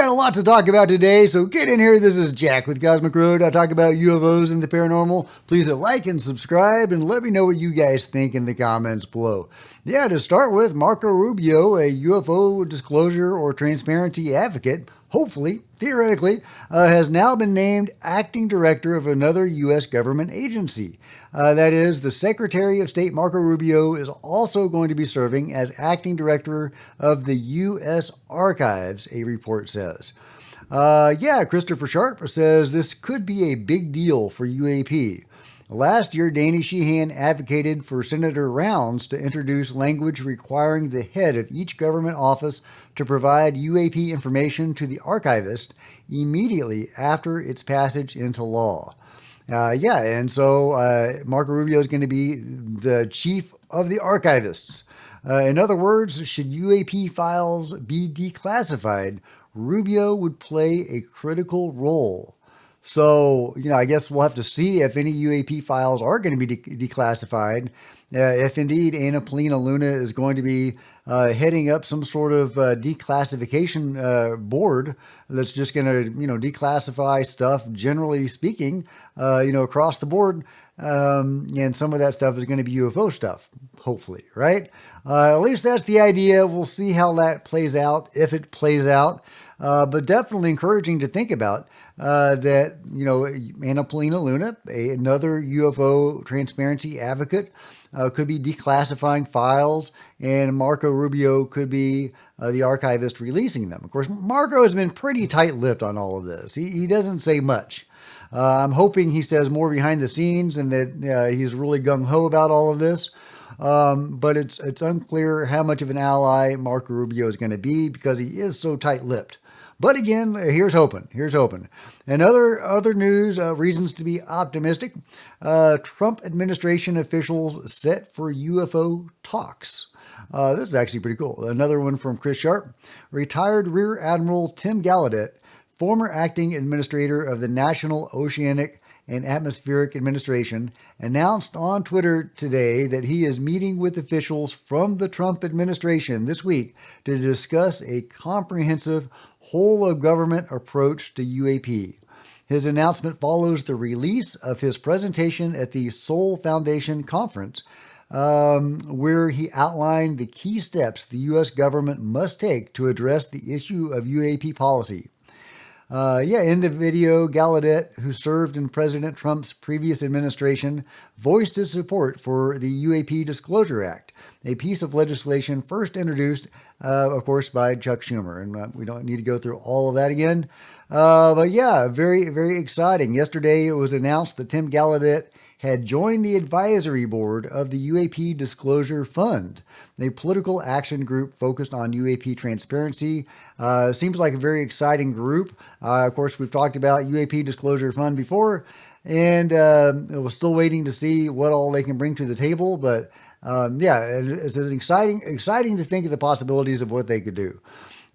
got a lot to talk about today, so get in here. This is Jack with Cosmic Road. I talk about UFOs and the paranormal. Please hit like and subscribe, and let me know what you guys think in the comments below. Yeah, to start with, Marco Rubio, a UFO disclosure or transparency advocate, hopefully, theoretically, has now been named acting director of another U.S. government agency. That is, the Secretary of State Marco Rubio is also going to be serving as acting director of the U.S. Archives, a report says. Christopher Sharp says this could be a big deal for UAP. Last year, Danny Sheehan advocated for Senator Rounds to introduce language requiring the head of each government office to provide UAP information to the archivist immediately after its passage into law. Marco Rubio is going to be the chief of the archivists. In other words, should UAP files be declassified, Rubio would play a critical role. So, I guess we'll have to see if any UAP files are going to be declassified. If indeed Anna Polina Luna is going to be heading up some sort of declassification board that's just going to, declassify stuff, generally speaking, across the board. And some of that stuff is going to be UFO stuff, hopefully, right? At least that's the idea. We'll see how that plays out, if it plays out. But definitely encouraging to think about that, Anna Polina Luna, another UFO transparency advocate, could be declassifying files, and Marco Rubio could be the archivist releasing them. Of course, Marco has been pretty tight-lipped on all of this. He doesn't say much. I'm hoping he says more behind the scenes and that he's really gung-ho about all of this. But it's unclear how much of an ally Marco Rubio is going to be because he is so tight-lipped. But again, here's hoping. And other news, reasons to be optimistic. Trump administration officials set for UFO talks. This is actually pretty cool. Another one from Chris Sharp. Retired Rear Admiral Tim Gallaudet, former acting administrator of the National Oceanic and Atmospheric Administration, announced on Twitter today that he is meeting with officials from the Trump administration this week to discuss a comprehensive whole-of-government approach to UAP. His announcement follows the release of his presentation at the Seoul Foundation Conference, where he outlined the key steps the U.S. government must take to address the issue of UAP policy. In the video, Gallaudet, who served in President Trump's previous administration, voiced his support for the UAP Disclosure Act, a piece of legislation first introduced, of course, by Chuck Schumer. And we don't need to go through all of that again. Very, very exciting. Yesterday, it was announced that Tim Gallaudet had joined the advisory board of the UAP Disclosure Fund, a political action group focused on UAP transparency. Seems like a very exciting group. Of course, we've talked about UAP Disclosure Fund before, and we're still waiting to see what all they can bring to the table. But it's an exciting to think of the possibilities of what they could do.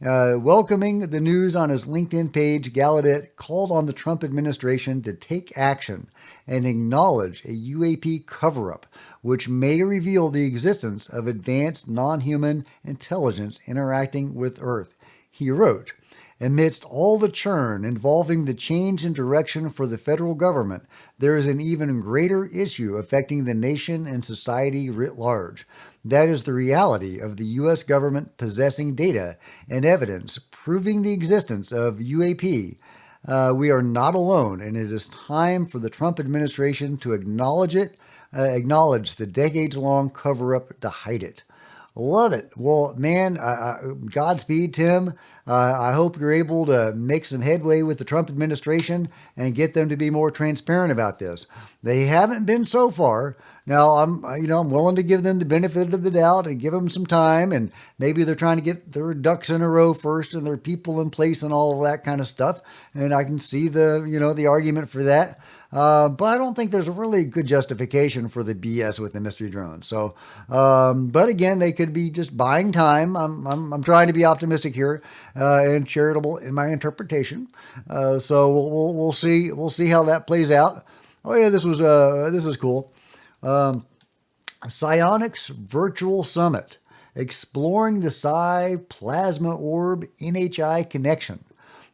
Welcoming the news on his LinkedIn page, Gallaudet called on the Trump administration to take action and acknowledge a UAP cover-up, which may reveal the existence of advanced non-human intelligence interacting with Earth. He wrote, "Amidst all the churn involving the change in direction for the federal government, there is an even greater issue affecting the nation and society writ large. That is the reality of the U.S. government possessing data and evidence proving the existence of UAP. We are not alone, and it is time for the Trump administration to acknowledge the decades-long cover-up to hide it." Love it. Well, man, Godspeed, Tim. I hope you're able to make some headway with the Trump administration and get them to be more transparent about this. They haven't been so far. Now, I'm willing to give them the benefit of the doubt and give them some time, and maybe they're trying to get their ducks in a row first and their people in place and all of that kind of stuff. And I can see the argument for that. But I don't think there's a really good justification for the BS with the mystery drones. So, but again, they could be just buying time. I'm trying to be optimistic here and charitable in my interpretation. So we'll see. We'll see how that plays out. Oh yeah, this is cool. Psionics Virtual Summit, exploring the Psi Plasma Orb NHI connection.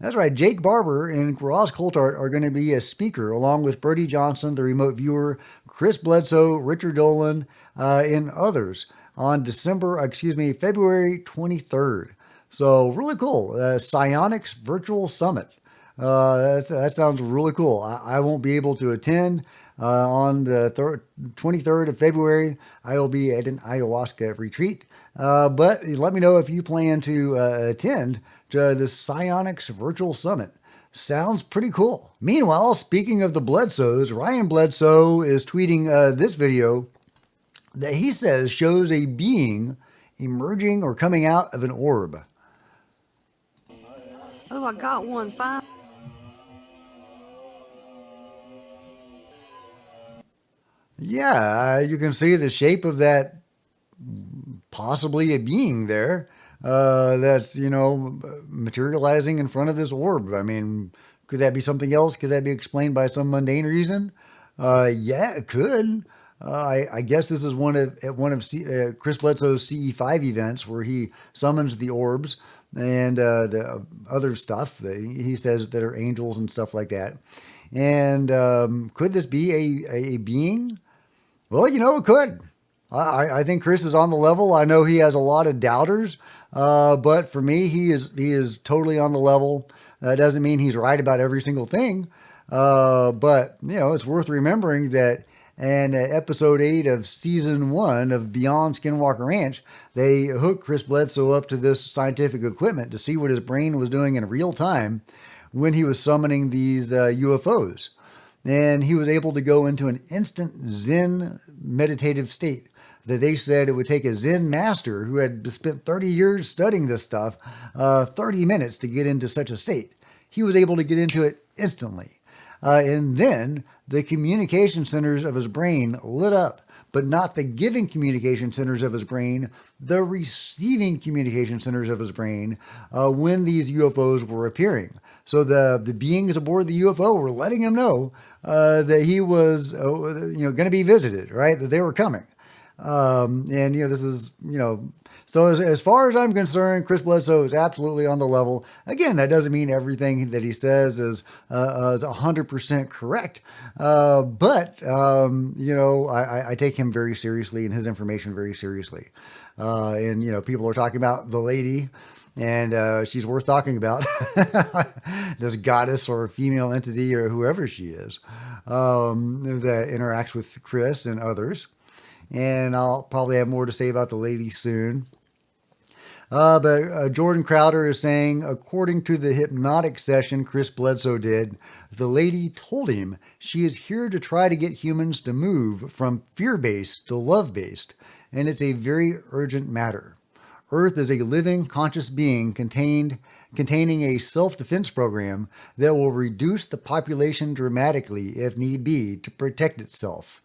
That's right. Jake Barber and Ross Coulthart are going to be a speaker, along with Bertie Johnson, the remote viewer, Chris Bledsoe, Richard Dolan, and others on February 23rd. So really cool. Psionics Virtual Summit. That sounds really cool. I won't be able to attend on the 23rd of February. I will be at an ayahuasca retreat. But let me know if you plan to attend to the Psionics Virtual Summit. Sounds pretty cool. Meanwhile, speaking of the Bledsoes, Ryan Bledsoe is tweeting this video that he says shows a being emerging or coming out of an orb. Oh, I got one. Fine. Yeah, you can see the shape of that, possibly a being there, that's, materializing in front of this orb. I mean, could that be something else? Could that be explained by some mundane reason? Yeah, it could. I guess this is one of Chris Bledsoe's CE5 events where he summons the orbs and the other stuff that he says that are angels and stuff like that. And could this be a being? Well, it could. I think Chris is on the level. I know he has a lot of doubters, but for me, he is totally on the level. That doesn't mean he's right about every single thing, but it's worth remembering that in episode 8 of season 1 of Beyond Skinwalker Ranch, they hooked Chris Bledsoe up to this scientific equipment to see what his brain was doing in real time when he was summoning these UFOs. And he was able to go into an instant Zen meditative state that they said it would take a Zen master who had spent 30 years studying this stuff, 30 minutes to get into such a state. He was able to get into it instantly. And then the communication centers of his brain lit up, but not the giving communication centers of his brain, the receiving communication centers of his brain when these UFOs were appearing. So the beings aboard the UFO were letting him know that he was going to be visited, right? That they were coming. And this is, so as far as I'm concerned, Chris Bledsoe is absolutely on the level. Again, that doesn't mean everything that he says is 100% correct. But I take him very seriously and his information very seriously. And people are talking about the lady, and she's worth talking about. This goddess or female entity or whoever she is that interacts with Chris and others. And I'll probably have more to say about the lady soon. But Jordan Crowder is saying, according to the hypnotic session Chris Bledsoe did, the lady told him she is here to try to get humans to move from fear-based to love-based, and it's a very urgent matter. Earth is a living, conscious being containing a self-defense program that will reduce the population dramatically if need be to protect itself.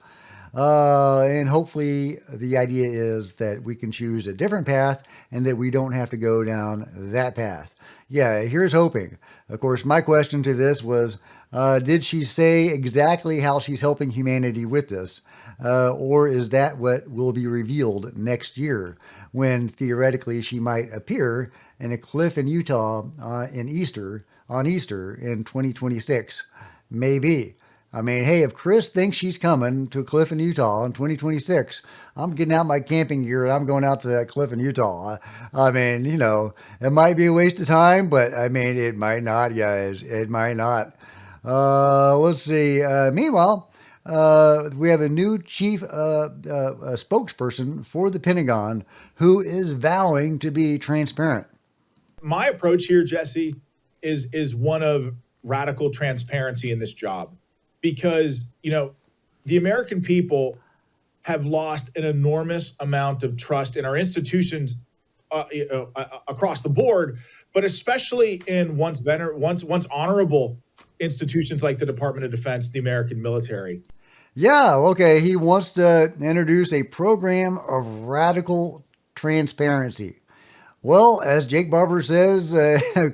And hopefully the idea is that we can choose a different path and that we don't have to go down that path. Yeah, here's hoping. Of course, my question to this was, did she say exactly how she's helping humanity with this? Or is that what will be revealed next year when theoretically she might appear in a cliff in Utah on Easter in 2026? Maybe. I mean, hey, if Chris thinks she's coming to a cliff in Utah in 2026, I'm getting out my camping gear and I'm going out to that cliff in Utah. I mean, it might be a waste of time, but I mean, it might not, guys. It might not. Let's see. Meanwhile, we have a new chief spokesperson for the Pentagon who is vowing to be transparent. My approach here, Jesse, is one of radical transparency in this job. Because, the American people have lost an enormous amount of trust in our institutions across the board, but especially in once honorable institutions like the Department of Defense, the American military. Yeah, okay. He wants to introduce a program of radical transparency. Well, as Jake Barber says,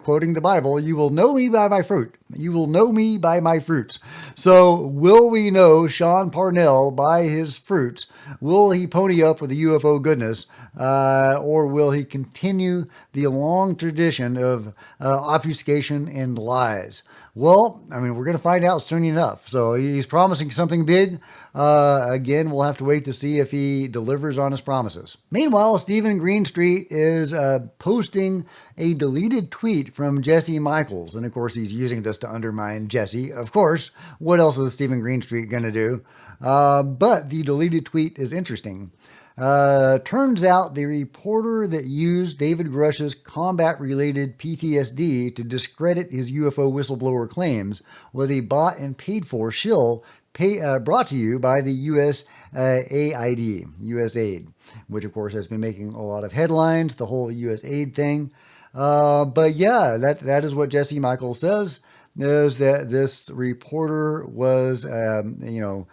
quoting the Bible, you will know me by my fruit. You will know me by my fruits. So, will we know Sean Parnell by his fruits? Will he pony up with the UFO goodness? Or will he continue the long tradition of obfuscation and lies? Well, I mean, we're going to find out soon enough. So he's promising something big. Again, we'll have to wait to see if he delivers on his promises. Meanwhile, Stephen Greenstreet is posting a deleted tweet from Jesse Michaels. And of course, he's using this to undermine Jesse. Of course, what else is Stephen Greenstreet going to do? But the deleted tweet is interesting. Turns out the reporter that used David Grush's combat-related PTSD to discredit his UFO whistleblower claims was a bought and paid-for shill brought to you by the USAID, which of course has been making a lot of headlines, the whole USAID thing. But yeah, that is what Jesse Michaels says, is that this reporter was, bought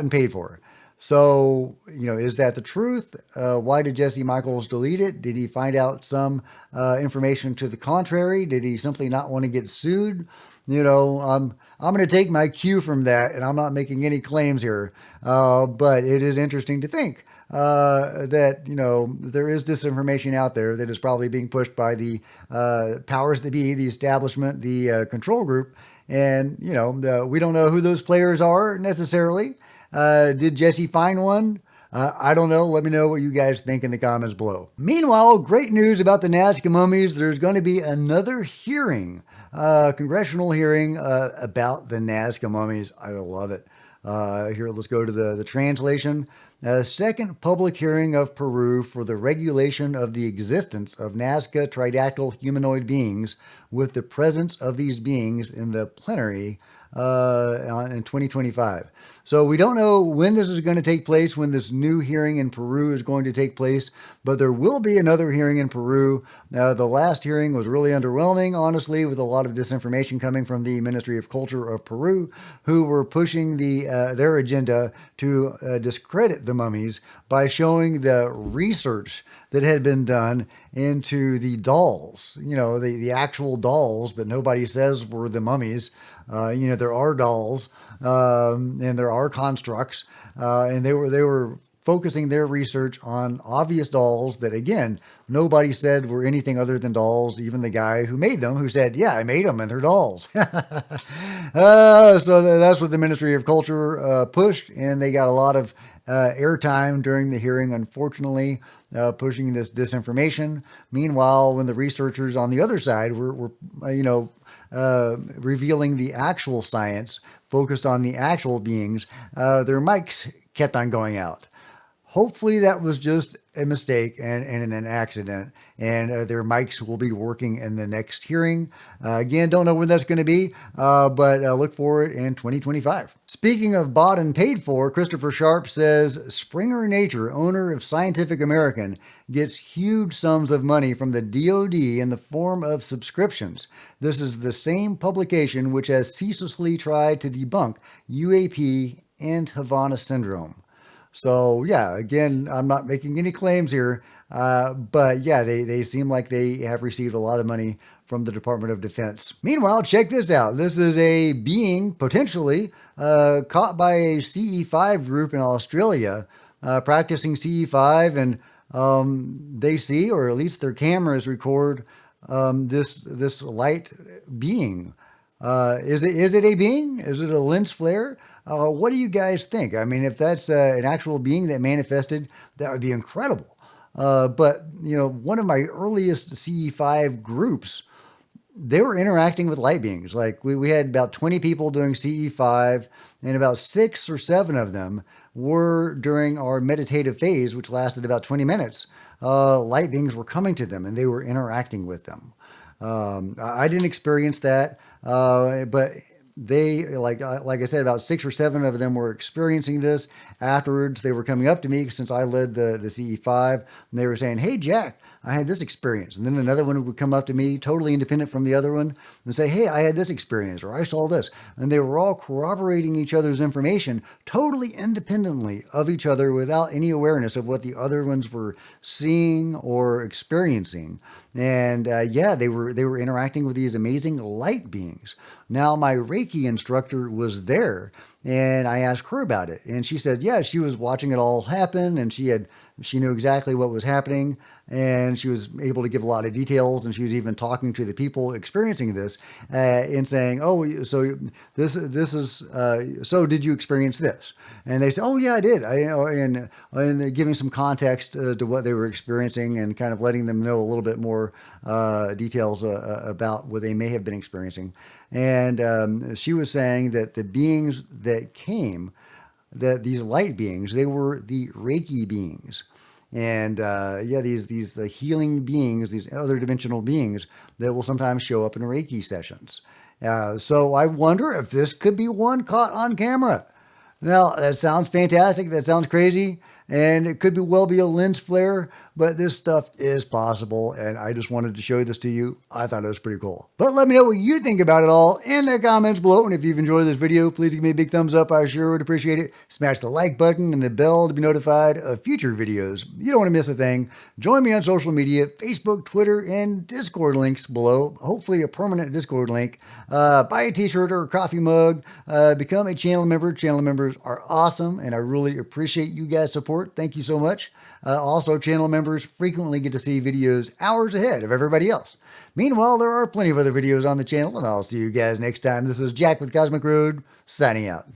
and paid for. So, is that the truth? Why did Jesse Michaels delete it? Did he find out some information to the contrary? Did he simply not want to get sued? I'm going to take my cue from that, and I'm not making any claims here. But it is interesting to think that, there is disinformation out there that is probably being pushed by the powers that be, the establishment, the control group. And, we don't know who those players are necessarily. Did Jesse find one? I don't know. Let me know what you guys think in the comments below. Meanwhile, great news about the Nazca mummies. There's going to be another hearing, congressional hearing about the Nazca mummies. I love it. Here, let's go to the translation. Second public hearing of Peru for the regulation of the existence of Nazca tridactyl humanoid beings with the presence of these beings in the plenary in 2025. So we don't know when this is going to take place, when this new hearing in Peru is going to take place, but there will be another hearing in Peru. The last hearing was really underwhelming, honestly, with a lot of disinformation coming from the Ministry of Culture of Peru, who were pushing their agenda to discredit the mummies by showing the research that had been done into the dolls, the actual dolls that nobody says were the mummies. There are dolls, and there are constructs, and they were focusing their research on obvious dolls that, again, nobody said were anything other than dolls. Even the guy who made them, who said, "Yeah, I made them, and they're dolls." So that's what the Ministry of Culture pushed, and they got a lot of airtime during the hearing, unfortunately, pushing this disinformation. Meanwhile, when the researchers on the other side were revealing the actual science, focused on the actual beings, their mics kept on going out. Hopefully that was just a mistake and an accident, and their mics will be working in the next hearing. Again, don't know when that's going to be, but look for it in 2025. Speaking of bought and paid for, Christopher Sharp says Springer Nature, owner of Scientific American, gets huge sums of money from the DoD in the form of subscriptions. This is the same publication which has ceaselessly tried to debunk UAP and Havana syndrome. So, yeah, again, I'm not making any claims here, but yeah, they seem like they have received a lot of money from the Department of Defense. Meanwhile, check this out. This is a being potentially caught by a CE5 group in Australia, practicing CE5, and they see, or at least their cameras record, this light being. Is it a being? Is it a lens flare? What do you guys think? I mean, if that's an actual being that manifested, that would be incredible. But, one of my earliest CE5 groups, they were interacting with light beings. Like we had about 20 people doing CE5, and about 6 or 7 of them were during our meditative phase, which lasted about 20 minutes. Light beings were coming to them, and they were interacting with them. I didn't experience that, but they, like I said, about 6 or 7 of them were experiencing this. Afterwards, they were coming up to me since I led the CE5, and they were saying, "Hey, Jack, I had this experience. And then another one would come up to me, totally independent from the other one, and say, hey, I had this experience, or I saw this. And they were all corroborating each other's information totally independently of each other without any awareness of what the other ones were seeing or experiencing. And yeah, they were interacting with these amazing light beings. Now, my Reiki instructor was there, and I asked her about it, and she said, yeah, she was watching it all happen, and she knew exactly what was happening, and she was able to give a lot of details, and she was even talking to the people experiencing this, and saying, oh, so this is so did you experience this? And they said, oh yeah, I did. And they're giving some context to what they were experiencing, and kind of letting them know a little bit more details about what they may have been experiencing. And she was saying that the beings that came, that these light beings, they were the Reiki beings. And yeah, these the healing beings, these other dimensional beings that will sometimes show up in Reiki sessions. So I wonder if this could be one caught on camera. Now, that sounds fantastic. That sounds crazy. And it could well be a lens flare, but this stuff is possible. And I just wanted to show this to you. I thought it was pretty cool. But let me know what you think about it all in the comments below. And if you've enjoyed this video, please give me a big thumbs up. I sure would appreciate it. Smash the like button and the bell to be notified of future videos. You don't want to miss a thing. Join me on social media, Facebook, Twitter, and Discord links below. Hopefully a permanent Discord link. Buy a t-shirt or a coffee mug. Become a channel member. Channel members are awesome, and I really appreciate you guys' support. Thank you so much. Also, channel members frequently get to see videos hours ahead of everybody else. Meanwhile, there are plenty of other videos on the channel, and I'll see you guys next time. This is Jack with Cosmic Road, signing out.